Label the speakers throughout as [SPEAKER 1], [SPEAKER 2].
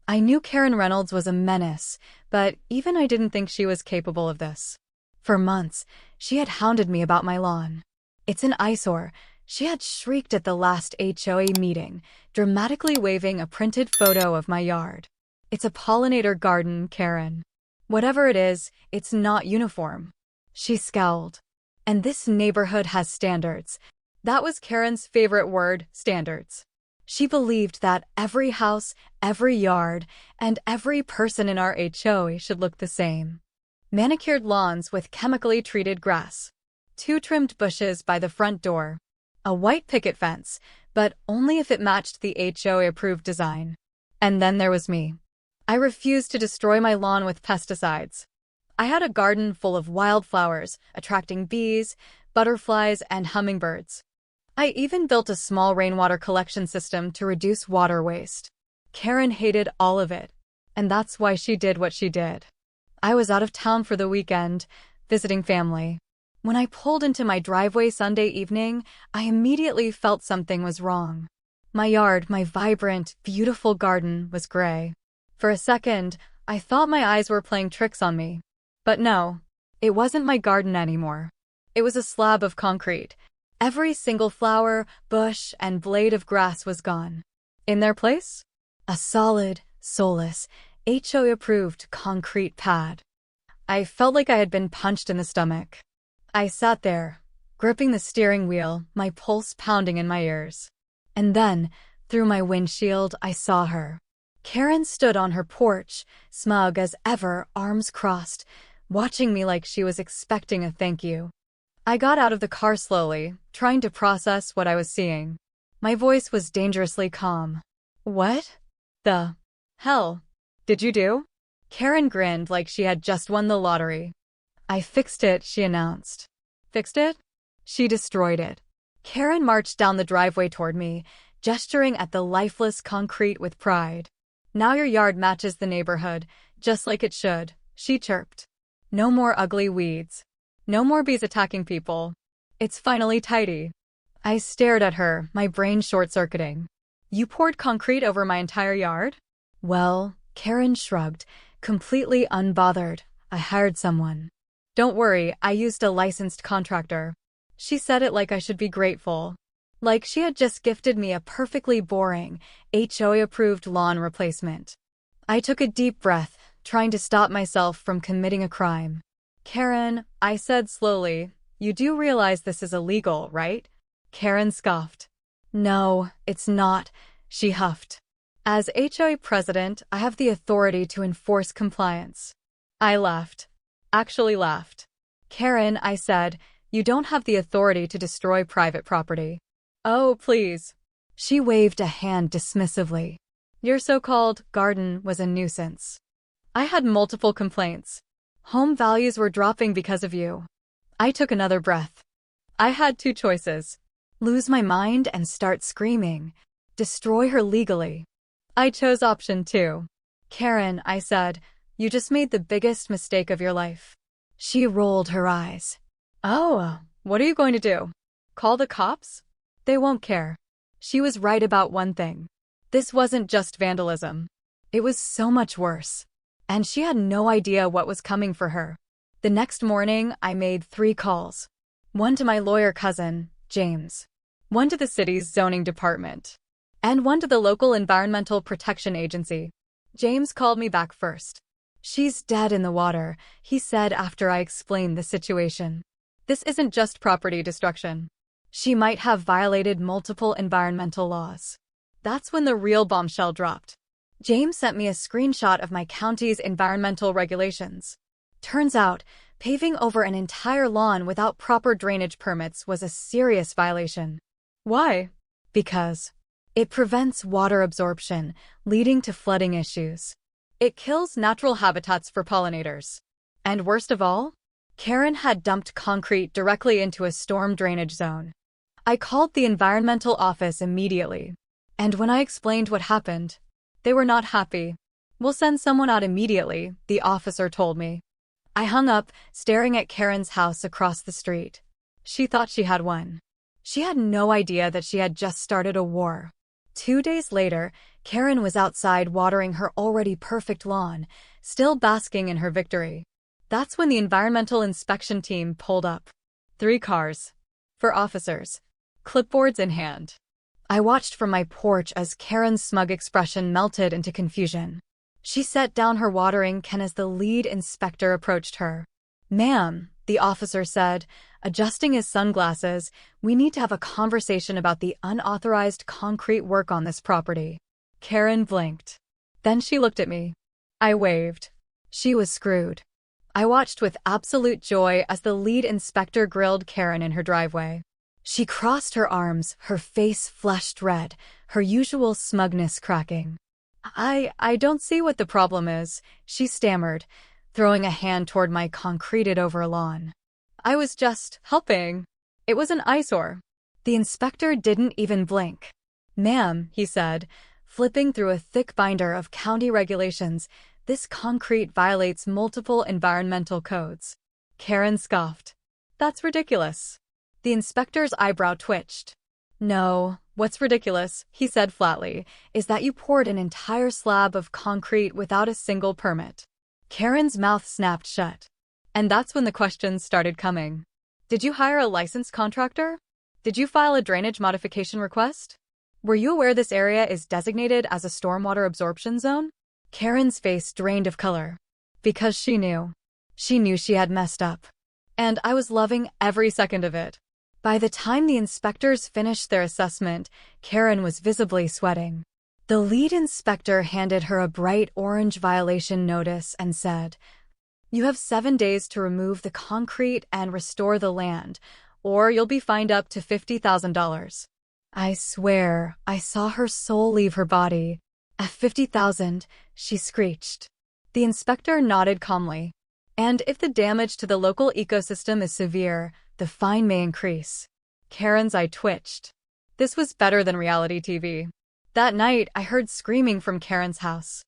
[SPEAKER 1] I knew Karen Reynolds was a menace, but even I didn't think she was capable of this. For months, she had hounded me about my lawn. "It's an eyesore," she had shrieked at the last HOA meeting, dramatically waving a printed photo of my yard. "It's a pollinator garden, Karen. Whatever it is, it's not uniform." She scowled. "And this neighborhood has standards." That was Karen's favorite word, standards. She believed that every house, every yard, and every person in our HOA should look the same. Manicured lawns with chemically treated grass. 2 trimmed bushes by the front door. A white picket fence, but only if it matched the HOA-approved design. And then there was me. I refused to destroy my lawn with pesticides. I had a garden full of wildflowers, attracting bees, butterflies, and hummingbirds. I even built a small rainwater collection system to reduce water waste. Karen hated all of it, and that's why she did what she did. I was out of town for the weekend, visiting family. When I pulled into my driveway Sunday evening, I immediately felt something was wrong. My yard, my vibrant, beautiful garden, was gray. For a second, I thought my eyes were playing tricks on me. But no, it wasn't my garden anymore. It was a slab of concrete. Every single flower, bush, and blade of grass was gone. In their place, a solid, soulless, HOA-approved concrete pad. I felt like I had been punched in the stomach. I sat there, gripping the steering wheel, my pulse pounding in my ears. And then, through my windshield, I saw her. Karen stood on her porch, smug as ever, arms crossed, watching me like she was expecting a thank you. I got out of the car slowly, trying to process what I was seeing. My voice was dangerously calm. "What the hell did you do?" Karen grinned like she had just won the lottery. "I fixed it," she announced. "Fixed it?" "She destroyed it." Karen marched down the driveway toward me, gesturing at the lifeless concrete with pride. "Now your yard matches the neighborhood, just like it should," she chirped. "No more ugly weeds. No more bees attacking people. It's finally tidy." I stared at her, my brain short-circuiting. "You poured concrete over my entire yard?" "Well," Karen shrugged, completely unbothered. "I hired someone." "Don't worry, I used a licensed contractor." She said it like I should be grateful. Like she had just gifted me a perfectly boring, HOA-approved lawn replacement. I took a deep breath, trying to stop myself from committing a crime. "Karen," I said slowly, "you do realize this is illegal, right?" Karen scoffed. "No, it's not," she huffed. "As HOA president, I have the authority to enforce compliance." I laughed. Actually laughed. "Karen," I said, "you don't have the authority to destroy private property." "Oh, please." She waved a hand dismissively. "Your so-called garden was a nuisance. I had multiple complaints. Home values were dropping because of you." I took another breath. I had 2 choices. Lose my mind and start screaming. Destroy her legally. I chose option 2. "Karen," I said, "you just made the biggest mistake of your life." She rolled her eyes. "Oh, what are you going to do? Call the cops? They won't care." She was right about one thing. This wasn't just vandalism. It was so much worse. And she had no idea what was coming for her. The next morning, I made 3 calls. One to my lawyer cousin, James. One to the city's zoning department. And one to the local environmental protection agency. James called me back first. "She's dead in the water," he said after I explained the situation. "This isn't just property destruction. She might have violated multiple environmental laws." That's when the real bombshell dropped. James sent me a screenshot of my county's environmental regulations. Turns out, paving over an entire lawn without proper drainage permits was a serious violation. Why? Because it prevents water absorption, leading to flooding issues. It kills natural habitats for pollinators. And worst of all, Karen had dumped concrete directly into a storm drainage zone. I called the environmental office immediately. And when I explained what happened, they were not happy. "We'll send someone out immediately," the officer told me. I hung up, staring at Karen's house across the street. She thought she had won. She had no idea that she had just started a war. 2 days later, Karen was outside watering her already perfect lawn, still basking in her victory. That's when the environmental inspection team pulled up. 3 cars. 4 officers. Clipboards in hand. I watched from my porch as Karen's smug expression melted into confusion. She set down her watering can as the lead inspector approached her. "Ma'am," the officer said, adjusting his sunglasses, "we need to have a conversation about the unauthorized concrete work on this property." Karen blinked. Then she looked at me. I waved. She was screwed. I watched with absolute joy as the lead inspector grilled Karen in her driveway. She crossed her arms, her face flushed red, her usual smugness cracking. I don't see what the problem is," she stammered, throwing a hand toward my concreted-over lawn. "I was just helping. It was an eyesore." The inspector didn't even blink. "Ma'am," he said, flipping through a thick binder of county regulations, "this concrete violates multiple environmental codes." Karen scoffed. "That's ridiculous." The inspector's eyebrow twitched. "No, what's ridiculous," he said flatly, "is that you poured an entire slab of concrete without a single permit." Karen's mouth snapped shut. And that's when the questions started coming. Did you hire a licensed contractor? Did you file a drainage modification request? Were you aware this area is designated as a stormwater absorption zone? Karen's face drained of color. Because she knew. She knew she had messed up. And I was loving every second of it. By the time the inspectors finished their assessment, Karen was visibly sweating. The lead inspector handed her a bright orange violation notice and said, "You have 7 days to remove the concrete and restore the land, or you'll be fined up to $50,000. I swear, I saw her soul leave her body. "At 50,000, she screeched. The inspector nodded calmly. "And if the damage to the local ecosystem is severe, the fine may increase." Karen's eye twitched. This was better than reality TV. That night, I heard screaming from Karen's house.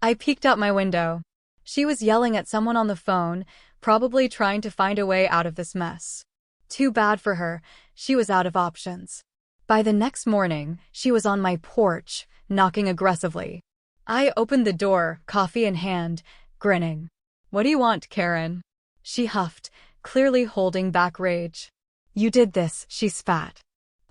[SPEAKER 1] I peeked out my window. She was yelling at someone on the phone, probably trying to find a way out of this mess. Too bad for her, she was out of options. By the next morning, she was on my porch, knocking aggressively. I opened the door, coffee in hand, grinning. "What do you want, Karen?" She huffed, clearly holding back rage. "You did this," she spat.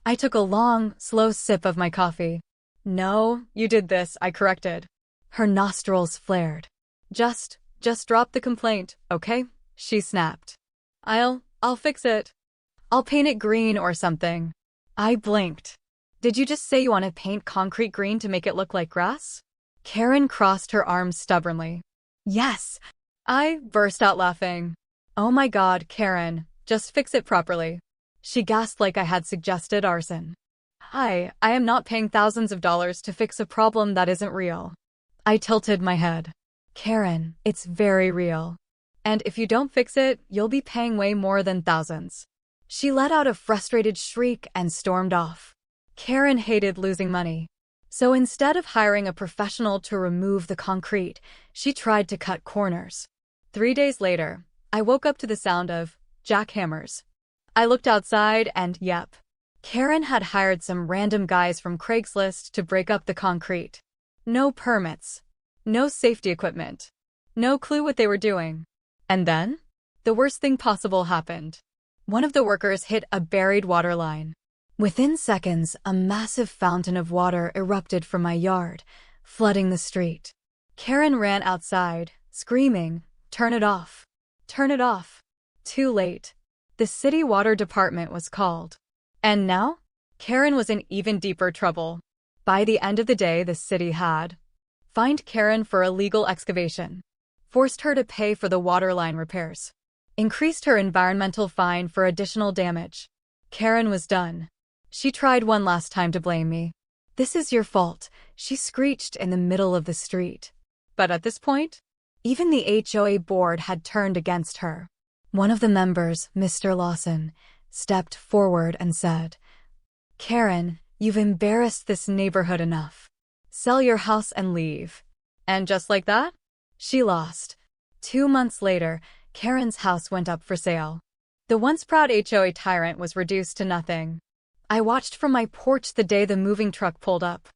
[SPEAKER 1] I took a long, slow sip of my coffee. "No, you did this," I corrected. Her nostrils flared. Just drop the complaint, okay?" she snapped. I'll fix it. I'll paint it green or something." I blinked. "Did you just say you want to paint concrete green to make it look like grass?" Karen crossed her arms stubbornly. "Yes." I burst out laughing. "Oh my God, Karen, just fix it properly." She gasped like I had suggested arson. I am not paying thousands of dollars to fix a problem that isn't real." I tilted my head. "Karen, it's very real. And if you don't fix it, you'll be paying way more than thousands." She let out a frustrated shriek and stormed off. Karen hated losing money. So instead of hiring a professional to remove the concrete, she tried to cut corners. 3 days later, I woke up to the sound of jackhammers. I looked outside and, yep, Karen had hired some random guys from Craigslist to break up the concrete. No permits. No safety equipment. No clue what they were doing. And then, the worst thing possible happened. One of the workers hit a buried water line. Within seconds, a massive fountain of water erupted from my yard, flooding the street. Karen ran outside, screaming, "Turn it off! Turn it off!" Too late. The city water department was called. And now, Karen was in even deeper trouble. By the end of the day, the city had fined Karen for illegal excavation, forced her to pay for the water line repairs, increased her environmental fine for additional damage. Karen was done. She tried one last time to blame me. "This is your fault," she screeched in the middle of the street. But at this point, even the HOA board had turned against her. One of the members, Mr. Lawson, stepped forward and said, "Karen, you've embarrassed this neighborhood enough. Sell your house and leave." And just like that, she lost. 2 months later, Karen's house went up for sale. The once proud HOA tyrant was reduced to nothing. I watched from my porch the day the moving truck pulled up.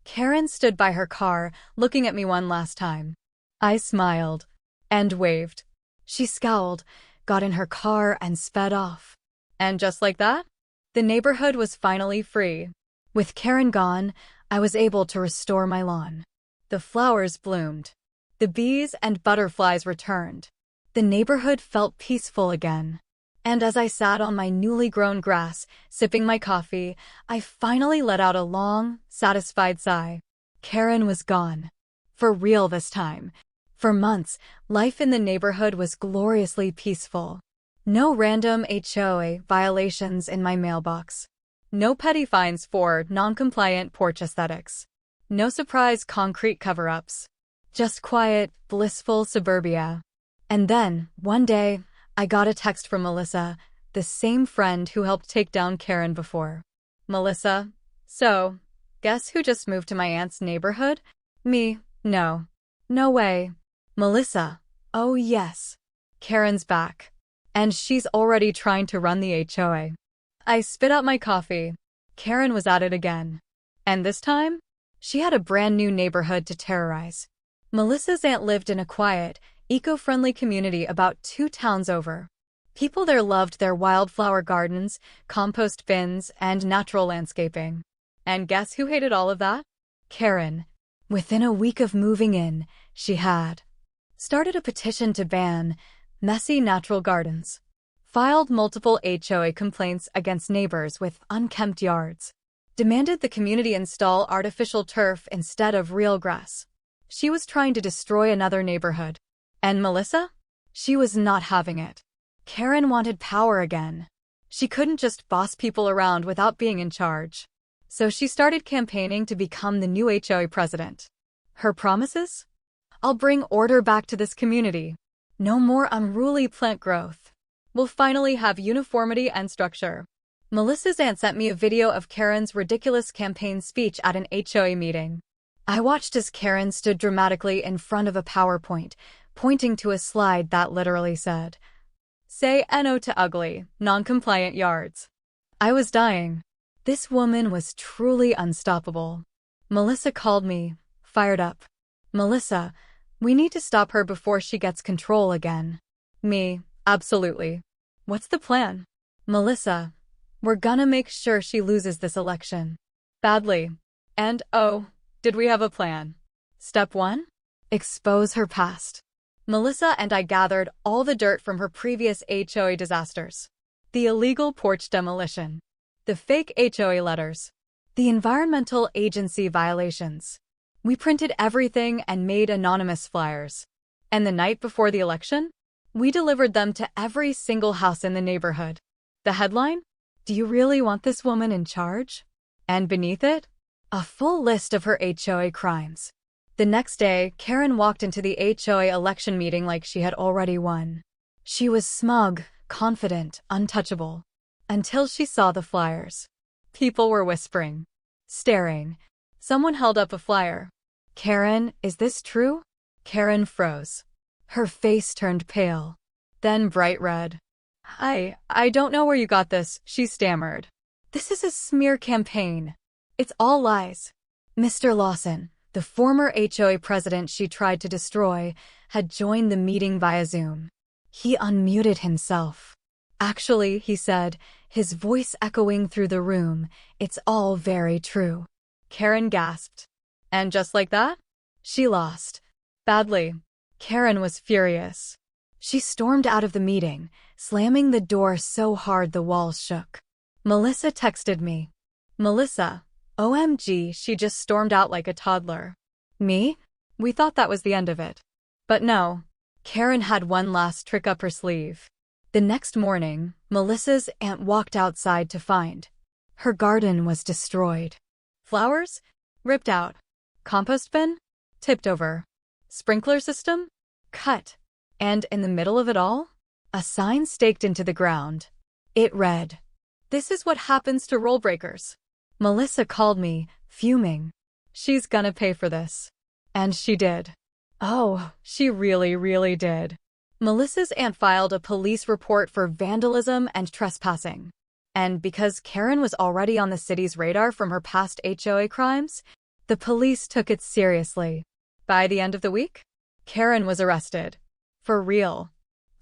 [SPEAKER 1] Karen stood by her car, looking at me one last time. I smiled and waved. She scowled, got in her car, and sped off. And just like that, the neighborhood was finally free. With Karen gone, I was able to restore my lawn. The flowers bloomed. The bees and butterflies returned. The neighborhood felt peaceful again. And as I sat on my newly grown grass, sipping my coffee, I finally let out a long, satisfied sigh. Karen was gone. For real this time. For months, life in the neighborhood was gloriously peaceful. No random HOA violations in my mailbox. No petty fines for non-compliant porch aesthetics. No surprise concrete cover-ups. Just quiet, blissful suburbia. And then, one day, I got a text from Melissa, the same friend who helped take down Karen before. Melissa, so, guess who just moved to my aunt's neighborhood? Me, no. No way. Melissa, oh yes. Karen's back. And she's already trying to run the HOA. I spit out my coffee. Karen was at it again. And this time, she had a brand new neighborhood to terrorize. Melissa's aunt lived in a quiet, eco-friendly community about 2 towns over. People there loved their wildflower gardens, compost bins, and natural landscaping. And guess who hated all of that? Karen. Within a week of moving in, she had started a petition to ban messy natural gardens, filed multiple HOA complaints against neighbors with unkempt yards, demanded the community install artificial turf instead of real grass. She was trying to destroy another neighborhood. And Melissa? She was not having it. Karen wanted power again. She couldn't just boss people around without being in charge. So she started campaigning to become the new HOA president. Her promises? I'll bring order back to this community. No more unruly plant growth. We'll finally have uniformity and structure. Melissa's aunt sent me a video of Karen's ridiculous campaign speech at an HOA meeting. I watched as Karen stood dramatically in front of a PowerPoint, pointing to a slide that literally said, "Say no to ugly, non-compliant yards." I was dying. This woman was truly unstoppable. Melissa called me, fired up. Melissa, we need to stop her before she gets control again. Me, absolutely. What's the plan? Melissa, we're gonna make sure she loses this election. Badly. And oh, did we have a plan? Step 1? Expose her past. Melissa and I gathered all the dirt from her previous HOA disasters. The illegal porch demolition. The fake HOA letters. The environmental agency violations. We printed everything and made anonymous flyers. And the night before the election, we delivered them to every single house in the neighborhood. The headline? Do you really want this woman in charge? And beneath it, a full list of her HOA crimes. The next day, Karen walked into the HOA election meeting like she had already won. She was smug, confident, untouchable. Until she saw the flyers. People were whispering, staring. Someone held up a flyer. Karen, is this true? Karen froze. Her face turned pale, then bright red. I don't know where you got this, she stammered. This is a smear campaign. It's all lies. Mr. Lawson, the former HOA president she tried to destroy, had joined the meeting via Zoom. He unmuted himself. Actually, he said, his voice echoing through the room, it's all very true. Karen gasped. And just like that, she lost. Badly. Karen was furious. She stormed out of the meeting, slamming the door so hard the walls shook. Melissa texted me. Melissa, OMG, she just stormed out like a toddler. Me? We thought that was the end of it. But no. Karen had one last trick up her sleeve. The next morning, Melissa's aunt walked outside to find her garden was destroyed. Flowers? Ripped out. Compost bin? Tipped over. Sprinkler system? Cut. And in the middle of it all? A sign staked into the ground. It read, "This is what happens to rule breakers." Melissa called me, fuming. She's gonna pay for this. And she did. Oh, she really, really did. Melissa's aunt filed a police report for vandalism and trespassing. And because Karen was already on the city's radar from her past HOA crimes, The police took it seriously. By the end of the week, Karen was arrested. For real.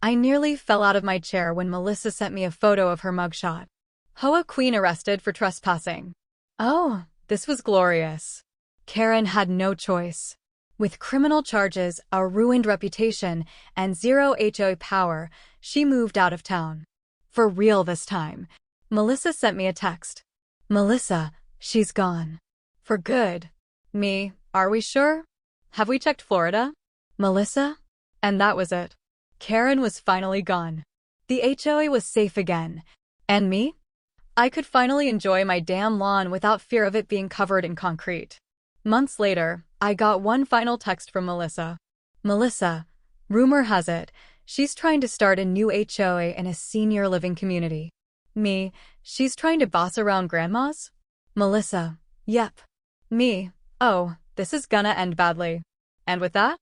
[SPEAKER 1] I nearly fell out of my chair when Melissa sent me a photo of her mugshot. HOA queen arrested for trespassing. Oh, this was glorious. Karen had no choice. With criminal charges, a ruined reputation, and zero HOA power, she moved out of town. For real this time. Melissa sent me a text. Melissa, she's gone. For good. Me, are we sure? Have we checked Florida? Melissa? And that was it. Karen was finally gone. The HOA was safe again. And me? I could finally enjoy my damn lawn without fear of it being covered in concrete. Months later, I got one final text from Melissa. Melissa, rumor has it, she's trying to start a new HOA in a senior living community. Me, she's trying to boss around grandmas? Melissa, yep. Me, oh, this is gonna end badly. And with that,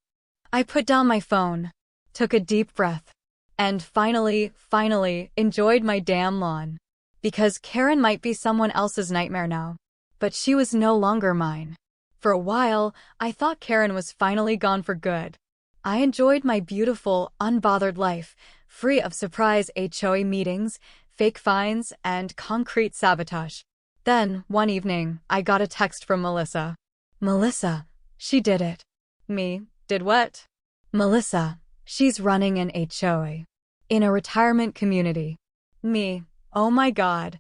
[SPEAKER 1] I put down my phone, took a deep breath, and finally enjoyed my damn lawn. Because Karen might be someone else's nightmare now. But she was no longer mine. For a while, I thought Karen was finally gone for good. I enjoyed my beautiful, unbothered life, free of surprise HOA meetings, fake fines, and concrete sabotage. Then, one evening, I got a text from Melissa. Melissa, she did it. Me, did what? Melissa, she's running an HOA. In a retirement community. Me, oh my God.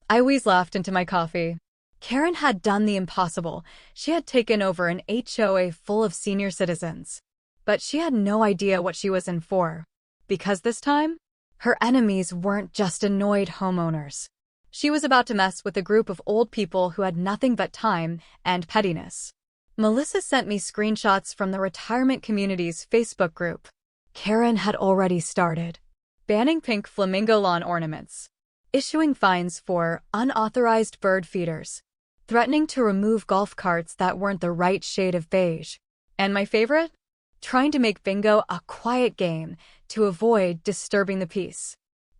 [SPEAKER 1] I wheezed laughed into my coffee. Karen had done the impossible. She had taken over an HOA full of senior citizens. But she had no idea what she was in for. Because this time, her enemies weren't just annoyed homeowners. She was about to mess with a group of old people who had nothing but time and pettiness. Melissa sent me screenshots from the retirement community's Facebook group. Karen had already started. Banning pink flamingo lawn ornaments. Issuing fines for unauthorized bird feeders. Threatening to remove golf carts that weren't the right shade of beige. And my favorite? Trying to make bingo a quiet game to avoid disturbing the peace.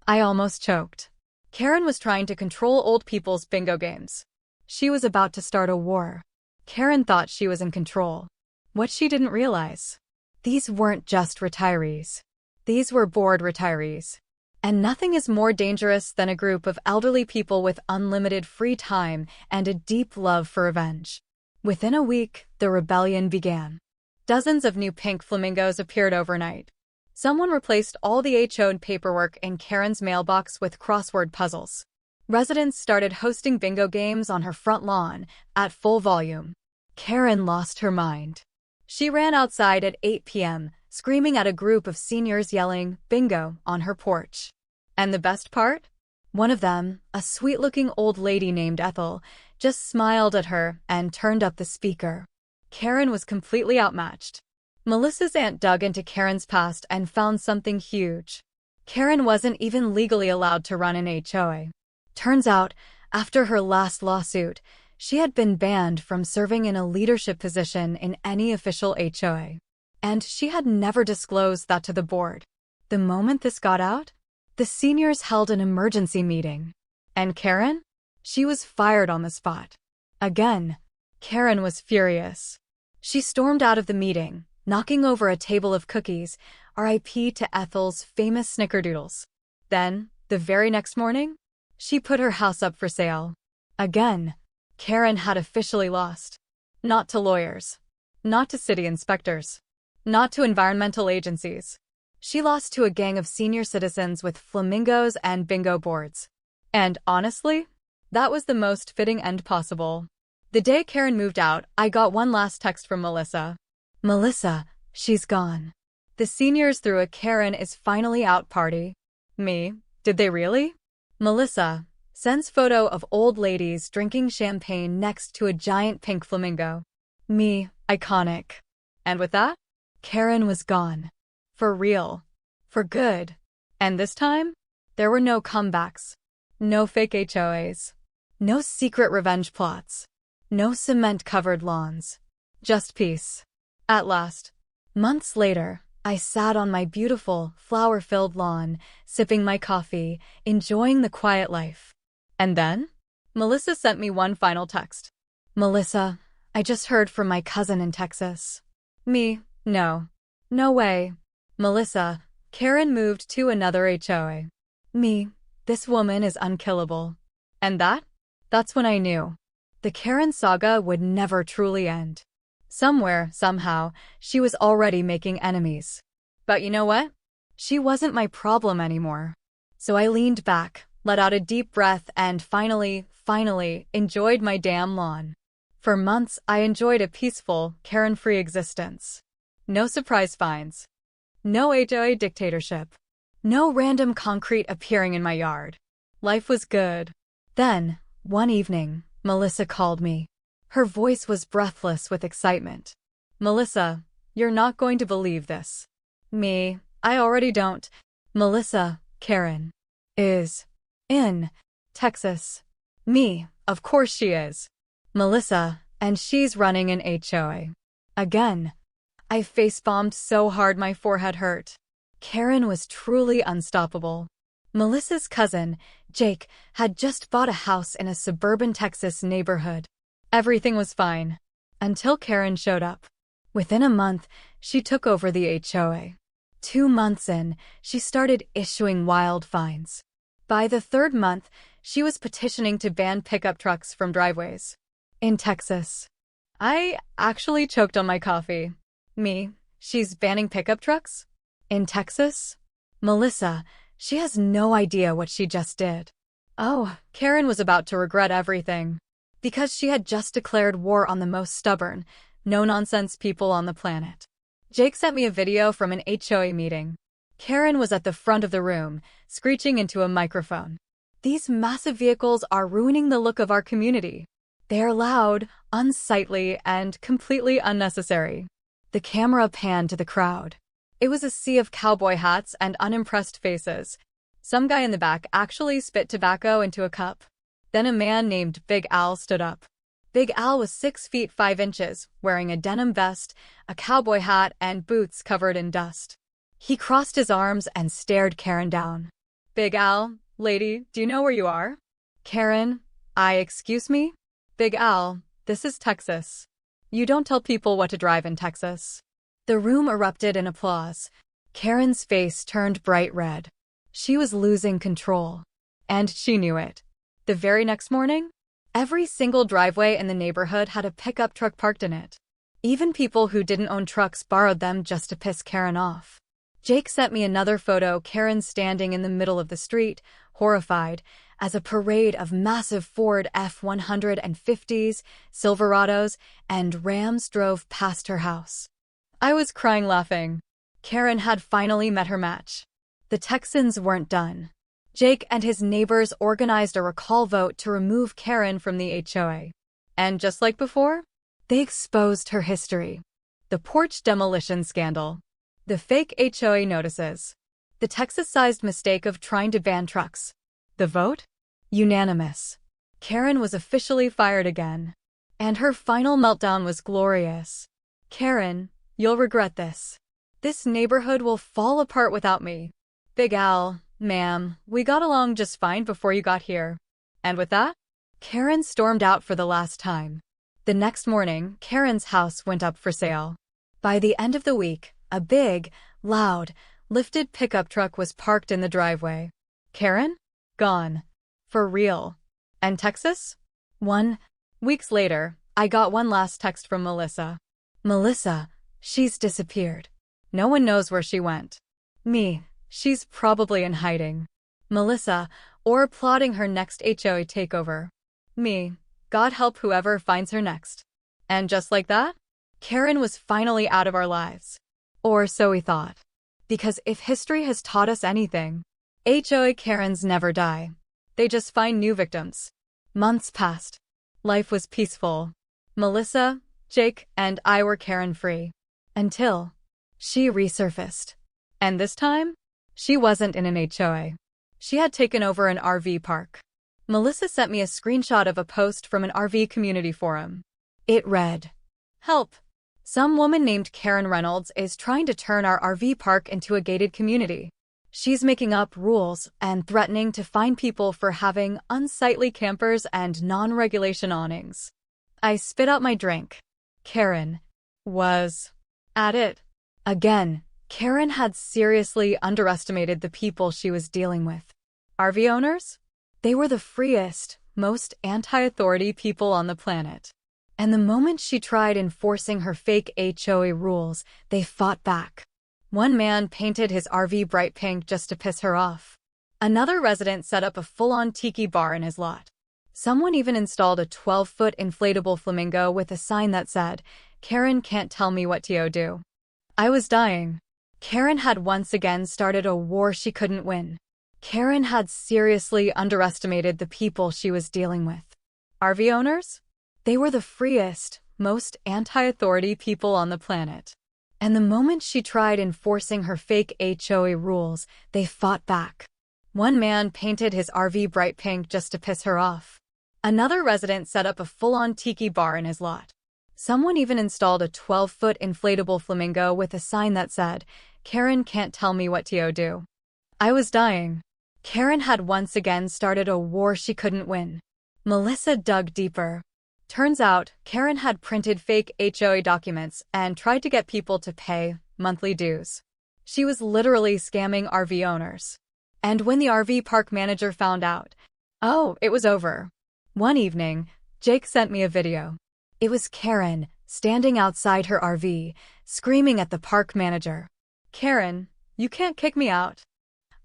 [SPEAKER 1] I almost choked. Karen was trying to control old people's bingo games. She was about to start a war. Karen thought she was in control. What she didn't realize. These weren't just retirees. These were bored retirees. And nothing is more dangerous than a group of elderly people with unlimited free time and a deep love for revenge. Within a week, the rebellion began. Dozens of new pink flamingos appeared overnight. Someone replaced all the HOA paperwork in Karen's mailbox with crossword puzzles. Residents started hosting bingo games on her front lawn at full volume. Karen lost her mind. She ran outside at 8 p.m., screaming at a group of seniors yelling, "Bingo," on her porch. And the best part? One of them, a sweet-looking old lady named Ethel, just smiled at her and turned up the speaker. Karen was completely outmatched. Melissa's aunt dug into Karen's past and found something huge. Karen wasn't even legally allowed to run an HOA. Turns out, after her last lawsuit, she had been banned from serving in a leadership position in any official HOA. And she had never disclosed that to the board. The moment this got out, the seniors held an emergency meeting. And Karen? She was fired on the spot. Again, Karen was furious. She stormed out of the meeting, knocking over a table of cookies, RIP to Ethel's famous snickerdoodles. Then, the very next morning, she put her house up for sale. Again, Karen had officially lost. Not to lawyers. Not to city inspectors. Not to environmental agencies. She lost to a gang of senior citizens with flamingos and bingo boards. And honestly, that was the most fitting end possible. The day Karen moved out, I got one last text from Melissa. Melissa, she's gone. The seniors threw a Karen is finally out party. Me, did they really? Melissa sends photo of old ladies drinking champagne next to a giant pink flamingo. Me, iconic. And with that, Karen was gone. For real. For good. And this time, there were no comebacks. No fake HOAs. No secret revenge plots. No cement-covered lawns. Just peace. At last. Months later, I sat on my beautiful, flower-filled lawn, sipping my coffee, enjoying the quiet life. And then, Melissa sent me one final text. Melissa, I just heard from my cousin in Texas. Me, no. No way. Melissa, Karen moved to another HOA. Me, this woman is unkillable. And that's when I knew. The Karen saga would never truly end. Somewhere, somehow, she was already making enemies. But you know what? She wasn't my problem anymore. So I leaned back, let out a deep breath, and finally enjoyed my damn lawn. For months, I enjoyed a peaceful, Karen-free existence. No surprise finds. No HOA dictatorship. No random concrete appearing in my yard. Life was good. Then, one evening, Melissa called me. Her voice was breathless with excitement. Melissa, you're not going to believe this. Me, I already don't. Melissa, Karen, is in Texas. Me, of course she is. Melissa, and she's running an HOA. Again. I face-bombed so hard my forehead hurt. Karen was truly unstoppable. Melissa's cousin, Jake, had just bought a house in a suburban Texas neighborhood. Everything was fine. Until Karen showed up. Within a month, she took over the HOA. 2 months in, she started issuing wild fines. By the 3rd month, she was petitioning to ban pickup trucks from driveways. In Texas. I actually choked on my coffee. Me, she's banning pickup trucks? In Texas? Melissa, she has no idea what she just did. Oh, Karen was about to regret everything. Because she had just declared war on the most stubborn, no-nonsense people on the planet. Jake sent me a video from an HOA meeting. Karen was at the front of the room, screeching into a microphone. These massive vehicles are ruining the look of our community. They are loud, unsightly, and completely unnecessary. The camera panned to the crowd. It was a sea of cowboy hats and unimpressed faces. Some guy in the back actually spit tobacco into a cup. Then a man named Big Al stood up. Big Al was 6 feet 5 inches, wearing a denim vest, a cowboy hat, and boots covered in dust. He crossed his arms and stared Karen down. Big Al, lady, do you know where you are? Karen, excuse me? Big Al, this is Texas. You don't tell people what to drive in Texas. The room erupted in applause. Karen's face turned bright red. She was losing control. And she knew it. The very next morning, every single driveway in the neighborhood had a pickup truck parked in it. Even people who didn't own trucks borrowed them just to piss Karen off. Jake sent me another photo, Karen standing in the middle of the street, horrified, as a parade of massive Ford F-150s, Silverados, and Rams drove past her house. I was crying laughing. Karen had finally met her match. The Texans weren't done. Jake and his neighbors organized a recall vote to remove Karen from the HOA. And just like before, they exposed her history. The porch demolition scandal. The fake HOA notices. The Texas-sized mistake of trying to ban trucks. The vote? Unanimous. Karen was officially fired again. And her final meltdown was glorious. Karen, you'll regret this. This neighborhood will fall apart without me. Big Al, ma'am, we got along just fine before you got here. And with that, Karen stormed out for the last time. The next morning, Karen's house went up for sale. By the end of the week, a big, loud, lifted pickup truck was parked in the driveway. Karen? Gone. For real. And Texas? 1 weeks later, I got one last text from Melissa. Melissa, she's disappeared. No one knows where she went. Me, she's probably in hiding. Melissa, or plotting her next HOA takeover. Me, God help whoever finds her next. And just like that, Karen was finally out of our lives. Or so we thought. Because if history has taught us anything, HOA Karens never die. They just find new victims. Months passed. Life was peaceful. Melissa, Jake, and I were Karen-free. Until she resurfaced. And this time, she wasn't in an HOA. She had taken over an RV park. Melissa sent me a screenshot of a post from an RV community forum. It read, "Help! Some woman named Karen Reynolds is trying to turn our RV park into a gated community. She's making up rules and threatening to fine people for having unsightly campers and non-regulation awnings." I spit out my drink. Karen was at it again. Karen had seriously underestimated the people she was dealing with. RV owners? They were the freest, most anti-authority people on the planet. And the moment she tried enforcing her fake HOA rules, they fought back. One man painted his RV bright pink just to piss her off. Another resident set up a full-on tiki bar in his lot. Someone even installed a 12-foot inflatable flamingo with a sign that said, "Karen can't tell me what to do." I was dying. Karen had once again started a war she couldn't win. Karen had seriously underestimated the people she was dealing with. RV owners? They were the freest, most anti-authority people on the planet. And the moment she tried enforcing her fake HOA rules, they fought back. One man painted his RV bright pink just to piss her off. Another resident set up a full-on tiki bar in his lot. Someone even installed a 12-foot inflatable flamingo with a sign that said, "Karen can't tell me what to do." I was dying. Karen had once again started a war she couldn't win. Melissa dug deeper. Turns out, Karen had printed fake HOA documents and tried to get people to pay monthly dues. She was literally scamming RV owners. And when the RV park manager found out, oh, it was over. One evening, Jake sent me a video. It was Karen, standing outside her RV, screaming at the park manager. "Karen, you can't kick me out.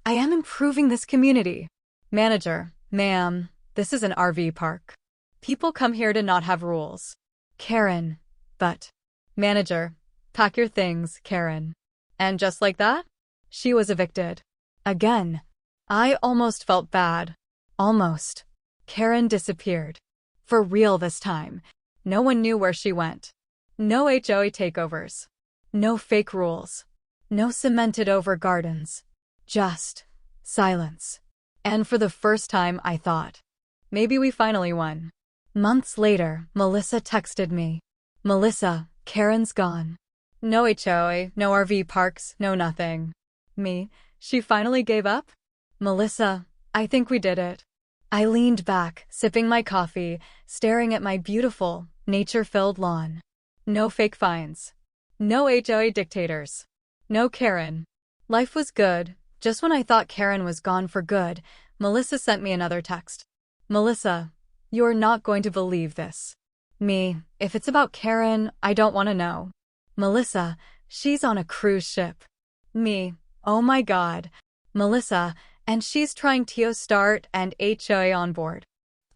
[SPEAKER 1] I am improving this community." Manager, "Ma'am, this is an RV park. People come here to not have rules." Karen, "But." Manager, "Pack your things, Karen." And just like that, she was evicted. Again. I almost felt bad. Almost. Karen disappeared. For real this time. No one knew where she went. No HOA takeovers. No fake rules. No cemented over gardens. Just silence. And for the first time I thought, maybe we finally won. Months later, Melissa texted me. "Melissa, Karen's gone. No HOA, no RV parks, no nothing." Me, "She finally gave up?" Melissa, "I think we did it." I leaned back, sipping my coffee, staring at my beautiful, nature-filled lawn. No fake fines. No HOA dictators. No Karen. Life was good. Just when I thought Karen was gone for good, Melissa sent me another text. "Melissa, you're not going to believe this." Me, "If it's about Karen, I don't want to know." Melissa, "She's on a cruise ship." Me, "Oh my God." Melissa, "And she's trying to start and HOA on board."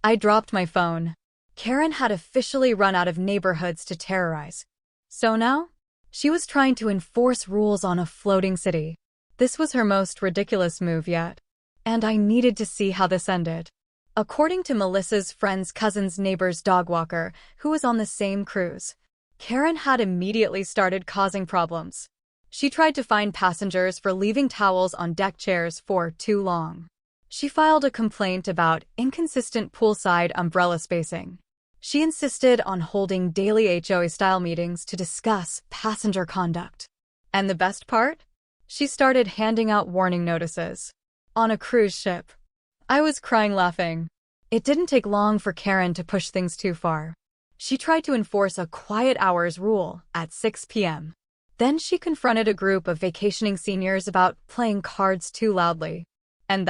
[SPEAKER 1] I dropped my phone. Karen had officially run out of neighborhoods to terrorize. So now? She was trying to enforce rules on a floating city. This was her most ridiculous move yet. And I needed to see how this ended. According to Melissa's friend's cousin's neighbor's dog walker, who was on the same cruise, Karen had immediately started causing problems. She tried to fine passengers for leaving towels on deck chairs for too long. She filed a complaint about inconsistent poolside umbrella spacing. She insisted on holding daily HOA-style meetings to discuss passenger conduct. And the best part? She started handing out warning notices. On a cruise ship. I was crying laughing. It didn't take long for Karen to push things too far. She tried to enforce a quiet hours rule at 6 p.m. Then she confronted a group of vacationing seniors about playing cards too loudly. And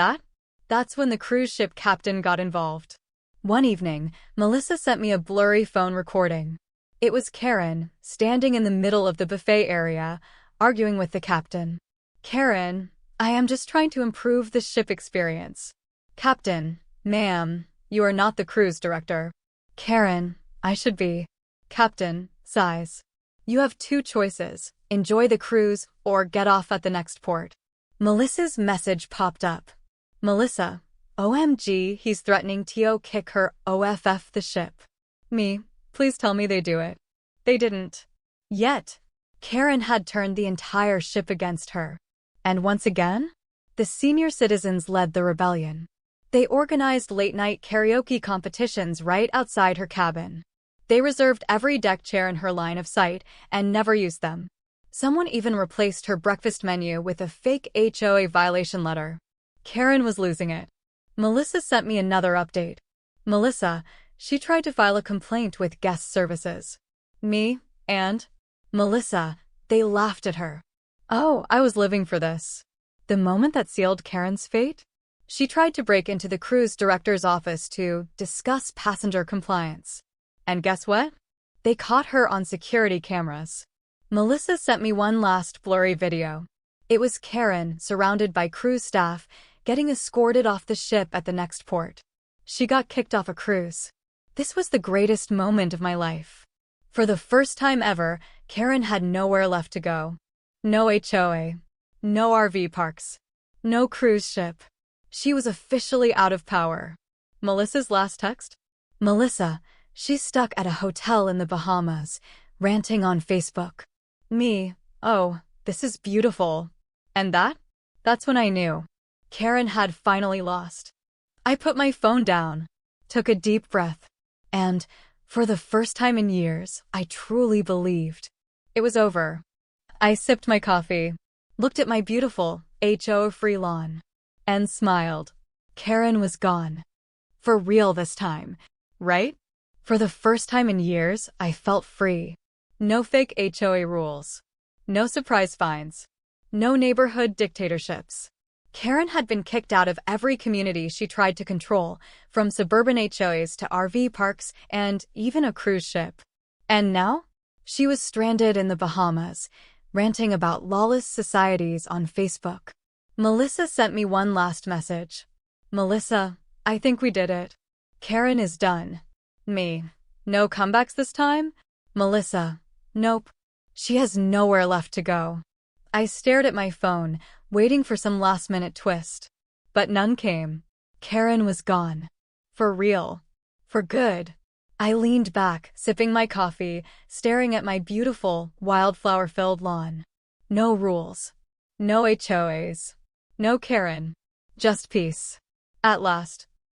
[SPEAKER 1] that's when the cruise ship captain got involved. One evening, Melissa sent me a blurry phone recording. It was Karen, standing in the middle of the buffet area, arguing with the captain. "Karen, I am just trying to improve the ship experience." Captain, "Ma'am, you are not the cruise director." Karen, "I should be." Captain, sighs. "You have two choices, enjoy the cruise or get off at the next port." Melissa's message popped up. Melissa, "OMG, he's threatening to kick her OFF the ship." Me, "Please tell me they do it." They didn't. Yet, Karen had turned the entire ship against her. And once again, the senior citizens led the rebellion. They organized late-night karaoke competitions right outside her cabin. They reserved every deck chair in her line of sight and never used them. Someone even replaced her breakfast menu with a fake HOA violation letter. Karen was losing it. Melissa sent me another update. Melissa, she tried to file a complaint with guest services. Me and Melissa, they laughed at her. Oh, I was living for this. The moment that sealed Karen's fate, she tried to break into the cruise director's office to discuss passenger compliance. And guess what? They caught her on security cameras. Melissa sent me one last blurry video. It was Karen, surrounded by cruise staff, getting escorted off the ship at the next port. She got kicked off a cruise. This was the greatest moment of my life. For the first time ever, Karen had nowhere left to go. No HOA. No RV parks. No cruise ship. She was officially out of power. Melissa's last text? Melissa, she's stuck at a hotel in the Bahamas, ranting on Facebook. Me, oh, this is beautiful. And that's when I knew. Karen had finally lost. I put my phone down, took a deep breath, and, for the first time in years, I truly believed. It was over. I sipped my coffee, looked at my beautiful HOA-free lawn, and smiled. Karen was gone. For real this time, right? For the first time in years, I felt free. No fake HOA rules. No surprise fines. No neighborhood dictatorships. Karen had been kicked out of every community she tried to control, from suburban HOAs to RV parks and even a cruise ship. And now? She was stranded in the Bahamas, ranting about lawless societies on Facebook. Melissa sent me one last message. Melissa, I think we did it. Karen is done. Me. No comebacks this time? Melissa, nope. She has nowhere left to go. I stared at my phone, waiting for some last-minute twist. But none came. Karen was gone. For real. For good. I leaned back, sipping my coffee, staring at my beautiful, wildflower-filled lawn. No rules. No HOAs. No Karen. Just peace. At last.